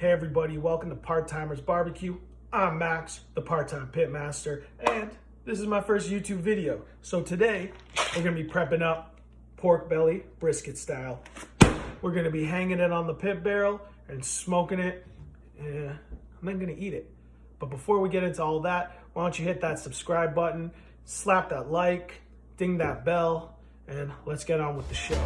Hey everybody, welcome to Part Timers Barbecue. I'm Max, the part-time pit master, and this is my first YouTube video. So today, we're gonna be prepping up pork belly, brisket style. We're gonna be hanging it on the pit barrel and smoking it. I'm then gonna eat it. But before we get into all that, why don't you hit that subscribe button, slap that like, ding that bell, and let's get on with the show.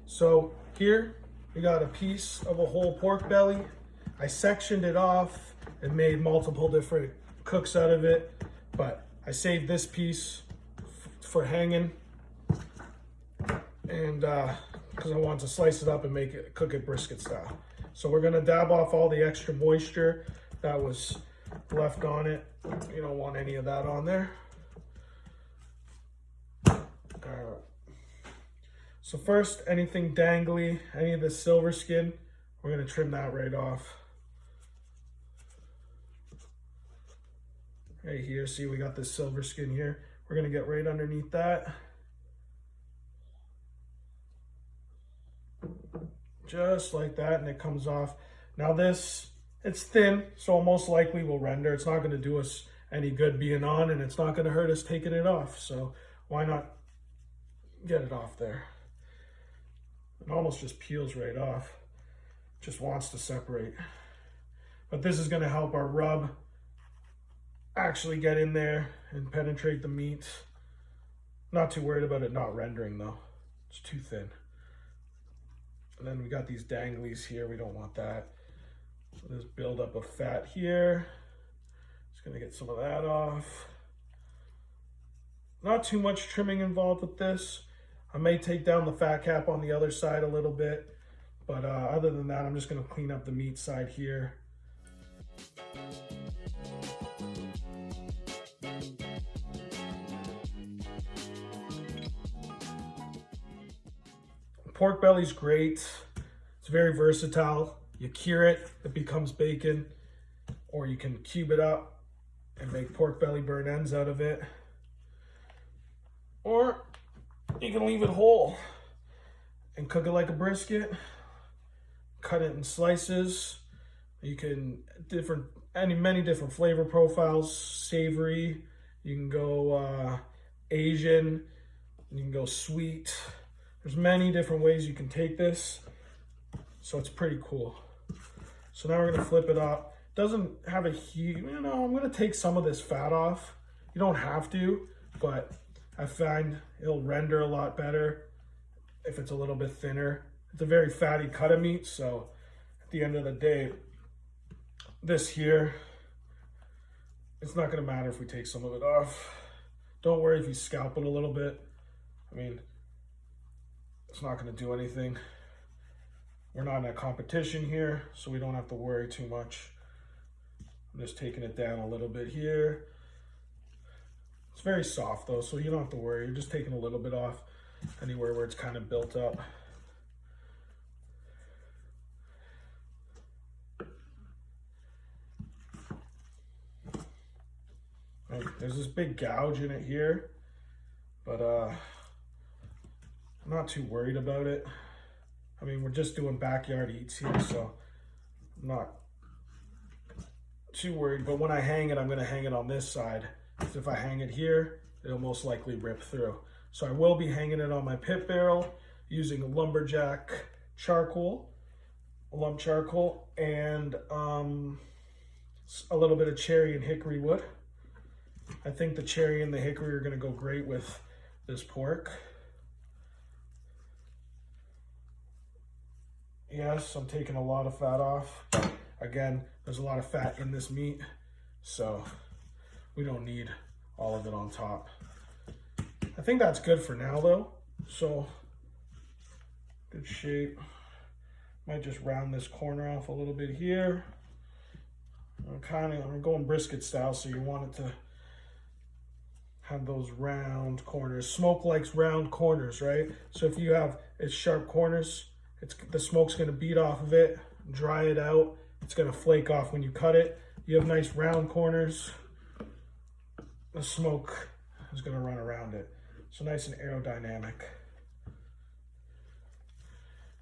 So here we got a piece of a whole pork belly. I sectioned it off and made multiple different cooks out of it, but I saved this piece for hanging, and because I want to slice it up and cook it brisket style. So we're gonna dab off all the extra moisture that was left on it. You don't want any of that on there. So first, anything dangly, any of the silver skin, we're gonna trim that right off. Right here, see we got this silver skin here. We're gonna get right underneath that. Just like that, and it comes off. Now this, it's thin, so most likely will render. It's not gonna do us any good being on, and it's not gonna hurt us taking it off. So why not get it off there? It almost just peels right off. Just wants to separate. But this is gonna help our rub actually get in there and penetrate the meat. Not too worried about it not rendering though. It's too thin. And then we got these danglies here. We don't want that. So there's buildup of fat here. Just gonna get some of that off. Not too much trimming involved with this. I may take down the fat cap on the other side a little bit, but other than that, I'm just gonna clean up the meat side here. Pork belly's great. It's very versatile. You cure it, it becomes bacon, or you can cube it up and make pork belly burn ends out of it. Or you can leave it whole and cook it like a brisket. Cut it in slices. You can many different flavor profiles. Savory. You can go Asian. You can go sweet. There's many different ways you can take this. So it's pretty cool. So now we're gonna flip it up. Doesn't have a huge, I'm gonna take some of this fat off. You don't have to, but I find it'll render a lot better if it's a little bit thinner. It's a very fatty cut of meat, so at the end of the day, this here, it's not gonna matter if we take some of it off. Don't worry if you scalp it a little bit. I mean, it's not gonna do anything. We're not in a competition here, so we don't have to worry too much. I'm just taking it down a little bit here. It's very soft though, so you don't have to worry. You're just taking a little bit off anywhere where it's kind of built up. Right, there's this big gouge in it here, but I'm not too worried about it. I mean, we're just doing backyard eats here, so I'm not too worried. But when I hang it, I'm gonna hang it on this side. So if I hang it here, it'll most likely rip through. So I will be hanging it on my pit barrel using a lumberjack charcoal, lump charcoal, and a little bit of cherry and hickory wood. I think the cherry and the hickory are gonna go great with this pork. Yes, I'm taking a lot of fat off. Again, there's a lot of fat in this meat, so we don't need all of it on top. I think that's good for now though. So, good shape. Might just round this corner off a little bit here. I'm going brisket style, so you want it to have those round corners. Smoke likes round corners, right? So if you have its sharp corners, the smoke's gonna beat off of it, dry it out. It's gonna flake off when you cut it. You have nice round corners. the smoke is going to run around it. So nice and aerodynamic.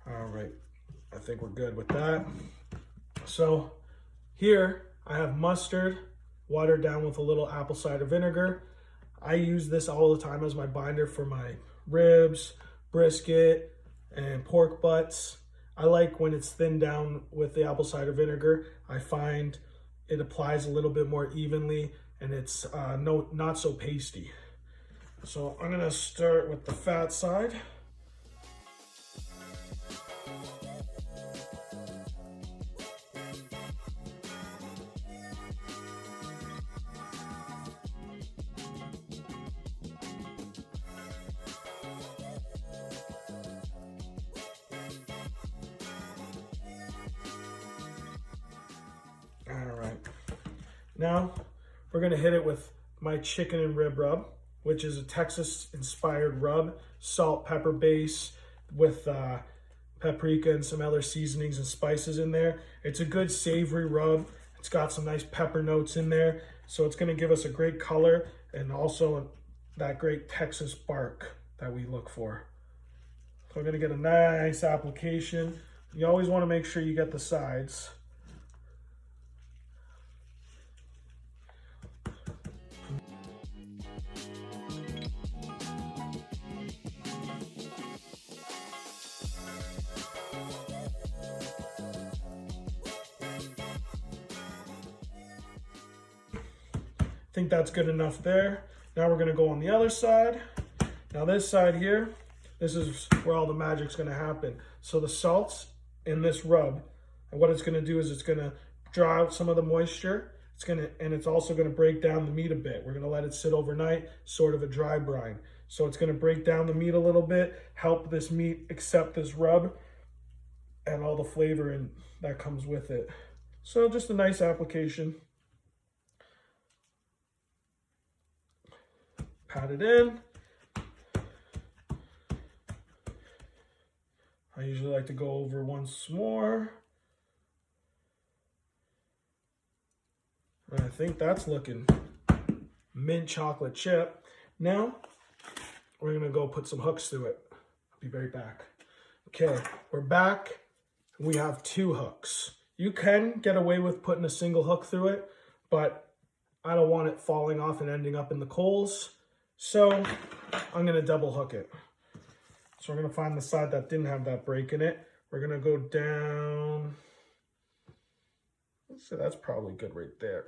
All right, I think we're good with that. So here I have mustard watered down with a little apple cider vinegar. I use this all the time as my binder for my ribs, brisket, and pork butts. I like when it's thinned down with the apple cider vinegar. I find it applies a little bit more evenly and it's not so pasty. So I'm gonna start with the fat side. All right, now we're gonna hit it with my chicken and rib rub, which is a Texas inspired rub, salt, pepper base with paprika and some other seasonings and spices in there. It's a good savory rub. It's got some nice pepper notes in there. So it's gonna give us a great color and also that great Texas bark that we look for. So we're gonna get a nice application. You always wanna make sure you get the sides. I think that's good enough there. Now we're gonna go on the other side. Now this side here, this is where all the magic's gonna happen. So the salt's in this rub, and what it's gonna do is it's gonna draw out some of the moisture. And it's also gonna break down the meat a bit. We're gonna let it sit overnight, sort of a dry brine. So it's gonna break down the meat a little bit, help this meat accept this rub and all the flavor that comes with it. So just a nice application. Pat it in. I usually like to go over once more. And I think that's looking mint chocolate chip. Now, we're gonna go put some hooks through it. I'll be right back. Okay, we're back. We have 2 hooks. You can get away with putting a single hook through it, but I don't want it falling off and ending up in the coals. So I'm gonna double hook it. So we're gonna find the side that didn't have that break in it. We're gonna go down. So that's probably good right there.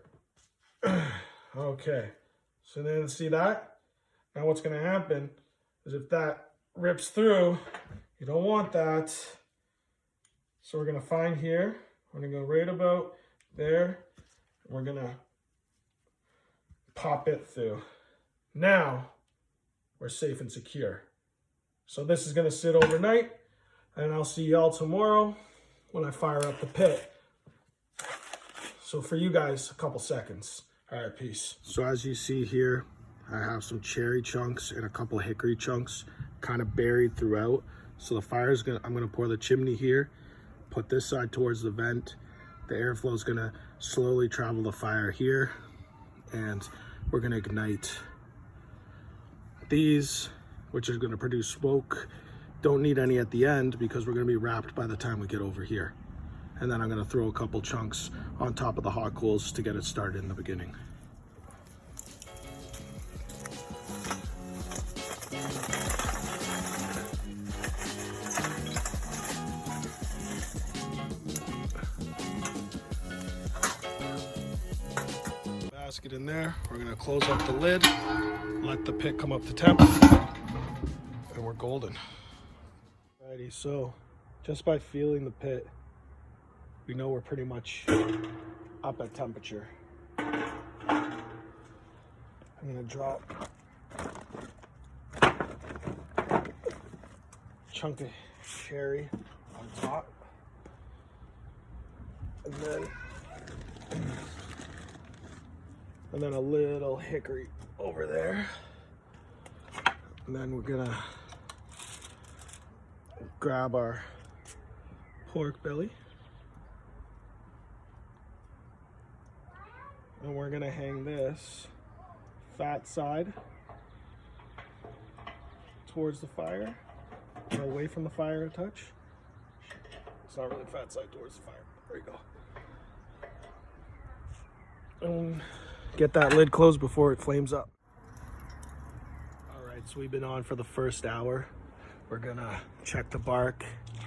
Okay, so then see that? Now what's gonna happen is if that rips through, you don't want that. So we're gonna find here, we're gonna go right about there. We're gonna pop it through. Now, we're safe and secure. So this is gonna sit overnight, and I'll see y'all tomorrow when I fire up the pit. So for you guys, a couple seconds. All right, peace. So as you see here, I have some cherry chunks and a couple hickory chunks kind of buried throughout. So the fire's I'm gonna pour the chimney here, put this side towards the vent. The airflow is gonna slowly travel the fire here, and we're gonna ignite these, which are gonna produce smoke. Don't need any at the end because we're gonna be wrapped by the time we get over here. And then I'm gonna throw a couple chunks on top of the hot coals to get it started in the beginning. Basket in there. We're gonna close up the lid, let the pit come up to temp, and we're golden. Alrighty, so just by feeling the pit, we know we're pretty much up at temperature. I'm gonna drop a chunk of cherry on top, and then a little hickory over there. And then we're gonna grab our pork belly. And we're gonna hang this fat side towards the fire, or away from the fire a touch. It's not really fat side towards the fire. There you go. And get that lid closed before it flames up. All right, so we've been on for the first hour. We're gonna check the bark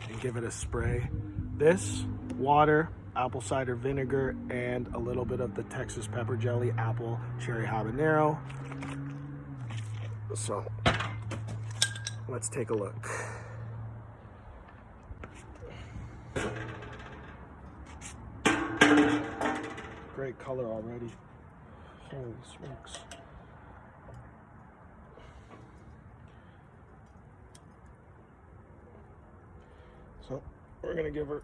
and give it a spray. This, water, apple cider vinegar, and a little bit of the Texas pepper jelly, apple cherry habanero. So let's take a look. Great color already. Holy smokes. So we're gonna give her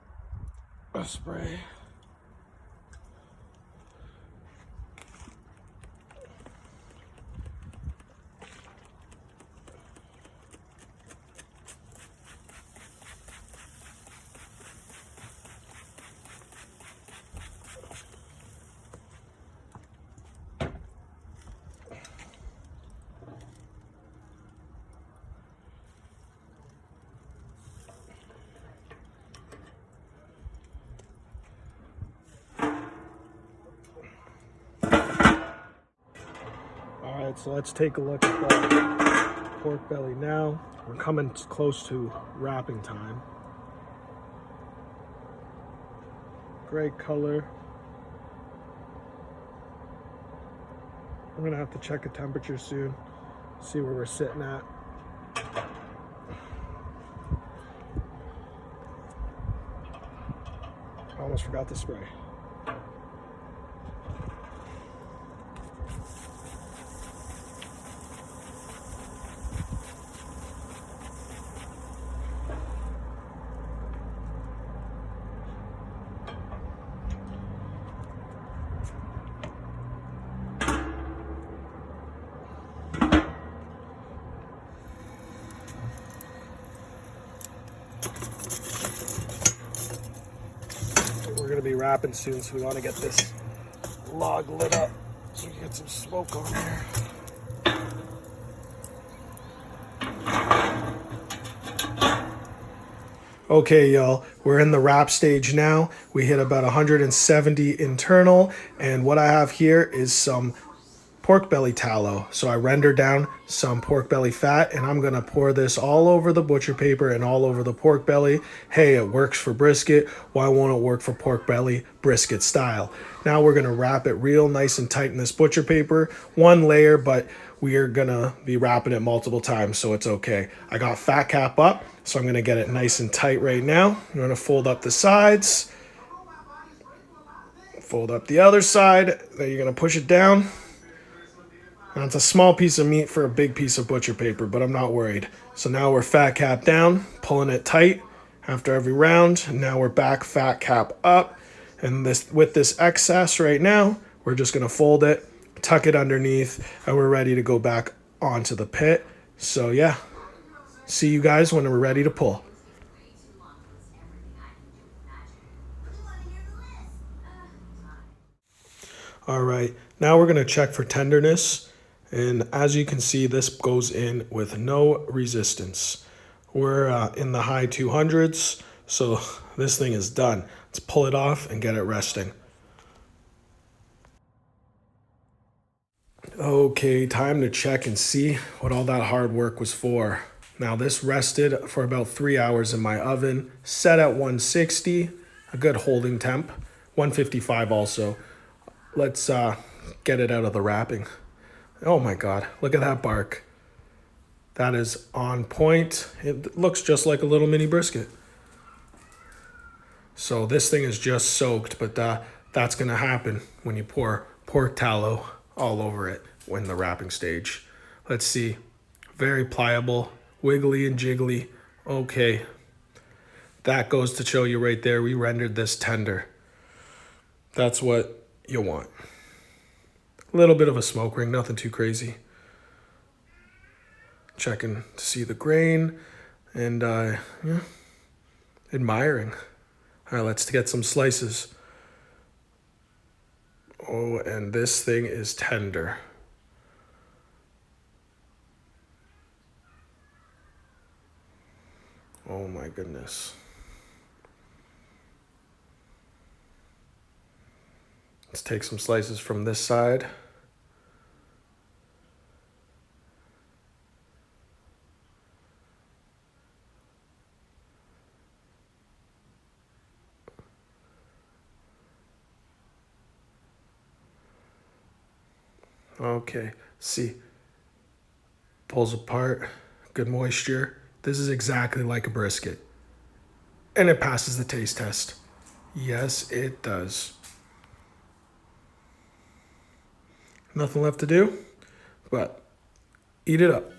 a spray. Alright, so let's take a look at the pork belly now. We're coming close to wrapping time. Great color. I'm gonna have to check the temperature soon, see where we're sitting at. I almost forgot the spray. We're gonna be wrapping soon, so we want to get this log lit up so we can get some smoke on there. Okay, y'all, we're in the wrap stage now. We hit about 170 internal, and what I have here is some pork belly tallow. So I render down some pork belly fat, and I'm gonna pour this all over the butcher paper and all over the pork belly. Hey, it works for brisket. Why won't it work for pork belly brisket style? Now we're gonna wrap it real nice and tight in this butcher paper. One layer, but we are gonna be wrapping it multiple times, so it's okay. I got fat cap up, so I'm gonna get it nice and tight right now. I'm gonna fold up the sides, fold up the other side, then you're gonna push it down. Now it's a small piece of meat for a big piece of butcher paper, but I'm not worried. So now we're fat cap down, pulling it tight after every round. And now we're back fat cap up. And this with this excess right now, we're just gonna fold it, tuck it underneath, and we're ready to go back onto the pit. So yeah, see you guys when we're ready to pull. All right, now we're gonna check for tenderness. And as you can see, this goes in with no resistance. We're in the high 200s, so this thing is done. Let's pull it off and get it resting. Okay, time to check and see what all that hard work was for. Now this rested for about 3 hours in my oven, set at 160, a good holding temp, 155 also. Let's get it out of the wrapping. Oh my God, look at that bark. That is on point. It looks just like a little mini brisket. So this thing is just soaked, but that's gonna happen when you pour pork tallow all over it when the wrapping stage. Let's see, very pliable, wiggly and jiggly. Okay, that goes to show you right there, we rendered this tender. That's what you want. A little bit of a smoke ring, nothing too crazy. Checking to see the grain and yeah, admiring. All right, let's get some slices. Oh, and this thing is tender. Oh my goodness. Let's take some slices from this side. Okay, see, pulls apart, good moisture. This is exactly like a brisket. And it passes the taste test. Yes, it does. Nothing left to do, but eat it up.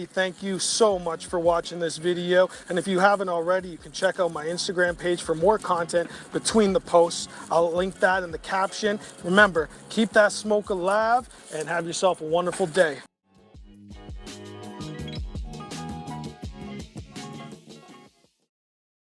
Thank you so much for watching this video, and if you haven't already, you can check out my Instagram page for more content between the posts. I'll link that in the caption. Remember, keep that smoke alive and have yourself a wonderful day.